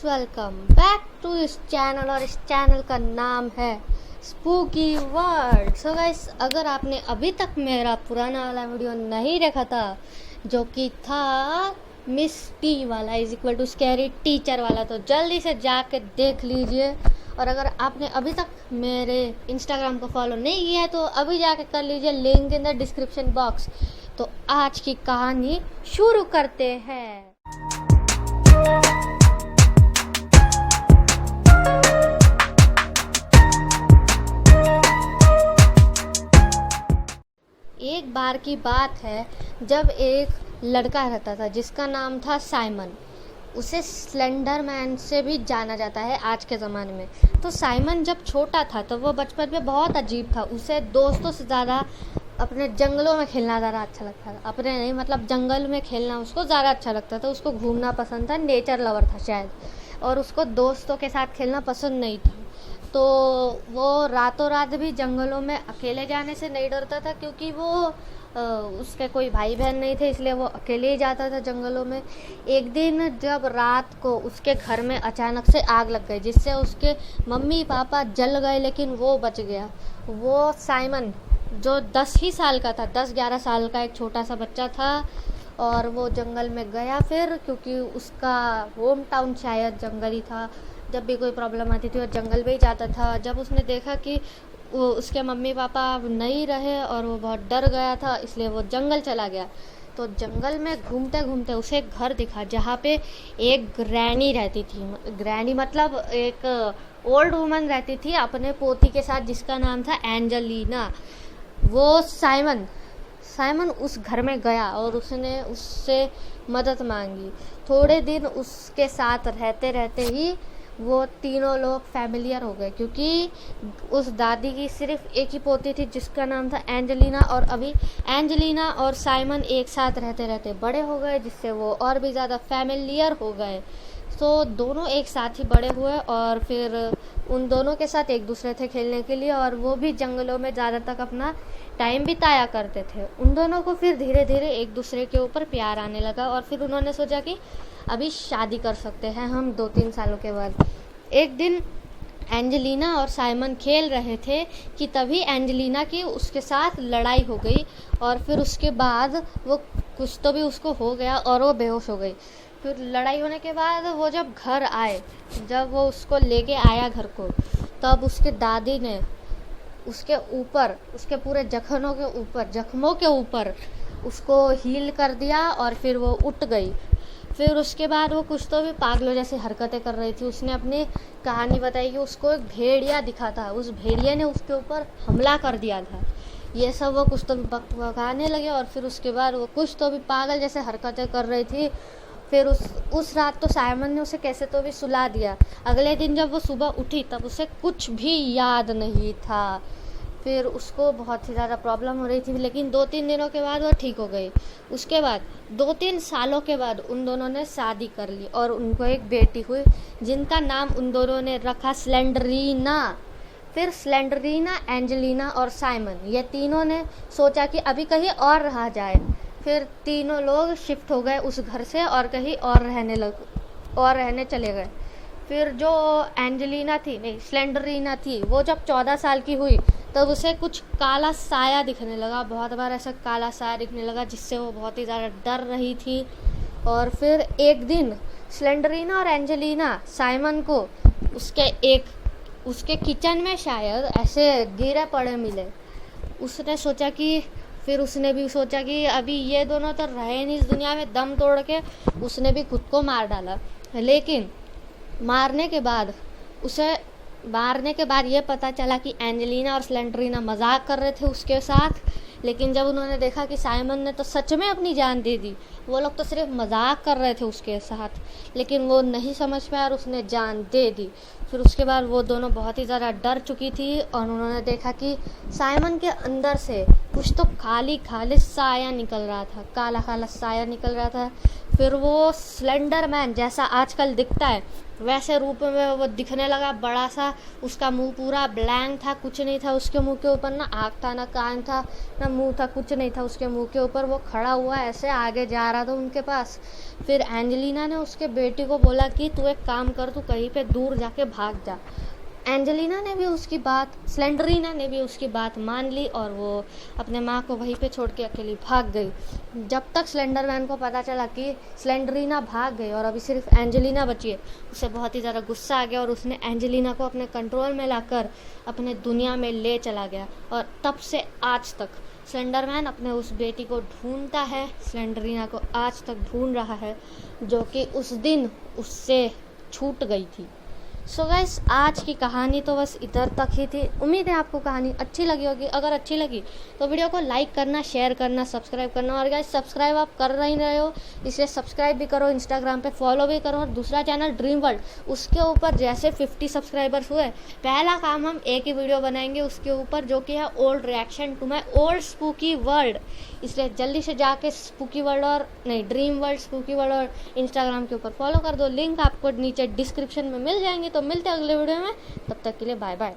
Welcome back to इस channel और इस चैनल का नाम है स्पूकी वर्ल्ड। सो गाइस, अगर आपने अभी तक मेरा पुराना वाला वीडियो नहीं देखा था जो कि था मिस टी वाला is equal to scary teacher वाला, तो जल्दी से जाके देख लीजिए। और अगर आपने अभी तक मेरे इंस्टाग्राम को फॉलो नहीं किया है तो अभी जाके कर लीजिए, link in the description box. तो आज की कहानी शुरू करते हैं। एक बार की बात है जब एक लड़का रहता था जिसका नाम था साइमन। उसे स्लेंडर मैन से भी जाना जाता है आज के ज़माने में। तो साइमन जब छोटा था तो वो बचपन में बहुत अजीब था। उसे दोस्तों से ज़्यादा अपने जंगलों में खेलना ज़्यादा अच्छा लगता था। अपने नहीं, मतलब जंगल में खेलना उसको ज़्यादा अच्छा लगता था। उसको घूमना पसंद था, नेचर लवर था शायद, और उसको दोस्तों के साथ खेलना पसंद नहीं था। तो वो रातों रात भी जंगलों में अकेले जाने से नहीं डरता था, क्योंकि वो उसके कोई भाई बहन नहीं थे, इसलिए वो अकेले ही जाता था जंगलों में। एक दिन जब रात को उसके घर में अचानक से आग लग गई, जिससे उसके मम्मी पापा जल गए, लेकिन वो बच गया। वो साइमन जो 10 ही साल का था, 10-11 साल का एक छोटा सा बच्चा था, और वो जंगल में गया फिर, क्योंकि उसका होम टाउन शायद जंगल ही था। जब भी कोई प्रॉब्लम आती थी वो जंगल में ही जाता था। जब उसने देखा कि वो उसके मम्मी पापा नहीं रहे और वो बहुत डर गया था, इसलिए वो जंगल चला गया। तो जंगल में घूमते घूमते उसे एक घर दिखा जहाँ पे एक ग्रैनी रहती थी। ग्रैनी मतलब एक ओल्ड वुमन रहती थी अपने पोती के साथ, जिसका नाम था एंजेलिना। वो साइमन उस घर में गया और उसने उससे मदद मांगी। थोड़े दिन उसके साथ रहते रहते ही वो तीनों लोग फैमिलियर हो गए, क्योंकि उस दादी की सिर्फ एक ही पोती थी जिसका नाम था एंजेलिना। और अभी एंजेलिना और साइमन एक साथ रहते रहते बड़े हो गए, जिससे वो और भी ज़्यादा फैमिलियर हो गए। तो दोनों एक साथ ही बड़े हुए और फिर उन दोनों के साथ एक दूसरे थे खेलने के लिए, और वो भी जंगलों में ज़्यादा तक अपना टाइम बिताया करते थे। उन दोनों को फिर धीरे धीरे एक दूसरे के ऊपर प्यार आने लगा, और फिर उन्होंने सोचा कि अभी शादी कर सकते हैं हम 2-3 सालों के बाद। एक दिन एंजेलिना और साइमन खेल रहे थे कि तभी एंजेलिना की उसके साथ लड़ाई हो गई, और फिर उसके बाद वो कुछ तो भी उसको हो गया और वो बेहोश हो गई। फिर लड़ाई होने के बाद वो जब घर आए, जब वो उसको लेके आया घर को, तब उसके दादी ने उसके ऊपर, उसके पूरे जख्मों के ऊपर उसको हील कर दिया, और फिर वो उठ गई। फिर उसके बाद वो कुछ तो भी पागलों जैसी हरकतें कर रही थी। उसने अपनी कहानी बताई कि उसको एक भेड़िया दिखा था, उस भेड़िया ने उसके ऊपर हमला कर दिया था। ये सब वो कुछ तो भी बकाने लगे, और फिर उसके बाद वो कुछ तो भी पागल जैसे हरकतें कर रही थी। फिर उस रात तो साइमन ने उसे कैसे तो भी सुला दिया। अगले दिन जब वो सुबह उठी तब उसे कुछ भी याद नहीं था। फिर उसको बहुत ही ज़्यादा प्रॉब्लम हो रही थी, लेकिन 2-3 दिनों के बाद वो ठीक हो गई। उसके बाद 2-3 सालों के बाद उन दोनों ने शादी कर ली और उनको एक बेटी हुई, जिनका नाम उन दोनों ने रखा स्लेंडरीना। फिर स्लेंडरीना, एंजेलिना और साइमन, ये तीनों ने सोचा कि अभी कहीं और रहा जाए। फिर तीनों लोग शिफ्ट हो गए उस घर से और कहीं और रहने चले गए। फिर जो स्लेंडरीना थी, वो जब 14 साल की हुई तब उसे कुछ काला साया दिखने लगा। बहुत बार ऐसा काला साया दिखने लगा, जिससे वो बहुत ही ज़्यादा डर रही थी। और फिर एक दिन स्लेंडरीना और एंजेलिना साइमन को उसके किचन में शायद ऐसे गिरे पड़े मिले। उसने भी सोचा कि अभी ये दोनों तो रहे नहीं इस दुनिया में, दम तोड़ के उसने भी खुद को मार डाला। लेकिन मारने के बाद ये पता चला कि एंजेलिना और स्लेंडरीना मजाक कर रहे थे उसके साथ। लेकिन जब उन्होंने देखा कि साइमन ने तो सच में अपनी जान दे दी, वो लोग तो सिर्फ मजाक कर रहे थे उसके साथ, लेकिन वो नहीं समझ पाया और उसने जान दे दी। फिर उसके बाद वो दोनों बहुत ही ज़्यादा डर चुकी थी, और उन्होंने देखा कि साइमन के अंदर से कुछ तो खाली साया निकल रहा था, काला साया निकल रहा था। फिर वो स्लेंडर मैन जैसा आजकल दिखता है वैसे रूप में वो दिखने लगा, बड़ा सा। उसका मुंह पूरा ब्लैंक था, कुछ नहीं था उसके मुंह के ऊपर, ना आँख था, ना कान था, ना मुंह था, कुछ नहीं था उसके मुंह के ऊपर। वो खड़ा हुआ ऐसे आगे जा रहा था उनके पास। फिर एंजेलिना ने उसके बेटी को बोला कि तू एक काम कर, तू कहीं पे दूर जाके भाग जा। एंजेलिना ने भी उसकी बात, स्लेंडरीना ने भी उसकी बात मान ली और वो अपने माँ को वहीं पे छोड़ के अकेली भाग गई। जब तक स्लेंडरमैन को पता चला कि स्लेंडरीना भाग गई और अभी सिर्फ एंजेलिना बची है, उसे बहुत ही ज़्यादा गुस्सा आ गया और उसने एंजेलिना को अपने कंट्रोल में लाकर अपने दुनिया में ले चला गया। और तब से आज तक स्लेंडरमैन अपने उस बेटी को ढूंढता है, स्लेंडरीना को आज तक ढूंढ रहा है, जो कि उस दिन उससे छूट गई थी। सो गाइस, आज की कहानी तो बस इधर तक ही थी। उम्मीद है आपको कहानी अच्छी लगी होगी। अगर अच्छी लगी तो वीडियो को लाइक करना, शेयर करना, सब्सक्राइब करना। और गाइस, सब्सक्राइब आप कर नहीं रहे हो, इसलिए सब्सक्राइब भी करो, इंस्टाग्राम पे फॉलो भी करो। और दूसरा चैनल ड्रीम वर्ल्ड, उसके ऊपर जैसे 50 सब्सक्राइबर्स हुए, पहला काम हम एक ही वीडियो बनाएंगे उसके ऊपर, जो कि है old reaction to my old spooky world. इसलिए जल्दी से जाके स्पूकी वर्ल्ड और नहीं ड्रीम वर्ल्ड स्पूकी वर्ल्ड और इंस्टाग्राम के ऊपर फॉलो कर दो। लिंक आपको नीचे डिस्क्रिप्शन में मिल जाएंगे। तो मिलते हैं अगले वीडियो में, तब तक के लिए बाय बाय।